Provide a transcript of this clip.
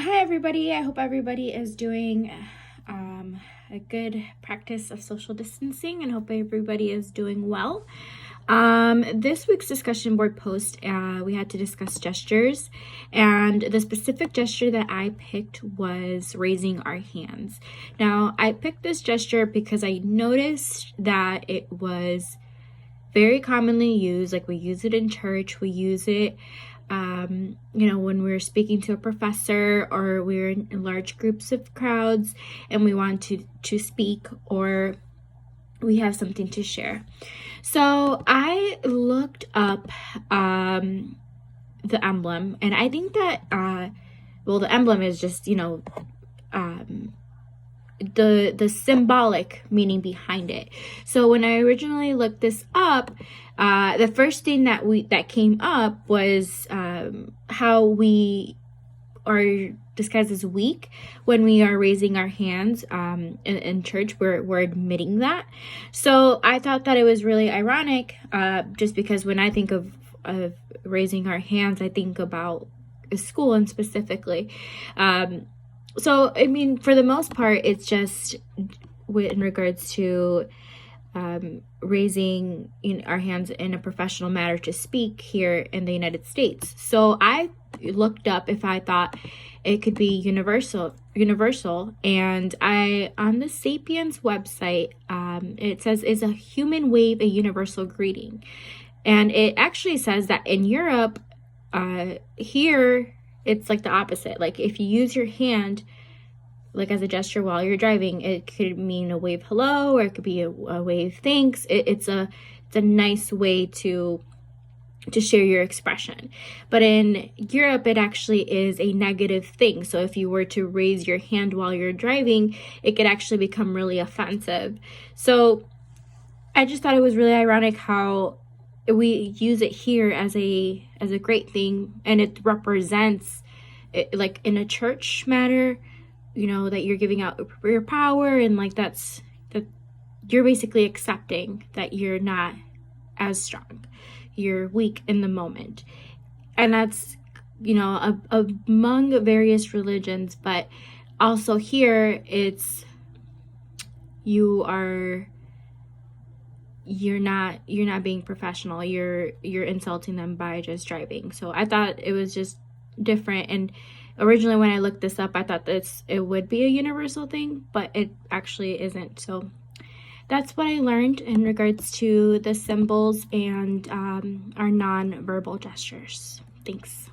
Hi everybody, I hope everybody is doing a good practice of social distancing and hope everybody is doing well. This week's discussion board post, we had to discuss gestures, and the specific gesture that I picked was raising our hands. Now, I picked this gesture because I noticed that it was very commonly used. Like, we use it in church, we use it when we're speaking to a professor, or we're in large groups of crowds and we want to speak, or we have something to share. So I looked up the emblem, and I think that the emblem is just the symbolic meaning behind it. So when I originally looked this up, the first thing that came up was how we are disguised as weak when we are raising our hands in church. We're admitting that. So I thought that it was really ironic, just because when I think of raising our hands, I think about school, and specifically so, I mean, for the most part, it's just in regards to raising our hands in a professional manner to speak here in the United States. So I looked up if I thought it could be universal, and on the Sapiens website, it says, "Is a human wave a universal greeting?" And it actually says that in Europe, here, it's like the opposite. Like, if you use your hand like as a gesture while you're driving, it could mean a wave hello, or it could be a wave thanks. It's a nice way to share your expression. But in Europe, it actually is a negative thing. So if you were to raise your hand while you're driving, it could actually become really offensive. So I just thought it was really ironic how we use it here as a great thing, and it represents it, like in a church matter, that you're giving out your power, and like that you're basically accepting that you're not as strong, you're weak in the moment. And that's among various religions, but also here it's you're not being professional, you're insulting them by just driving. So I thought it was just different, and originally when I looked this up, I thought it would be a universal thing, but it actually isn't. So that's what I learned in regards to the symbols and our non-verbal gestures. Thanks.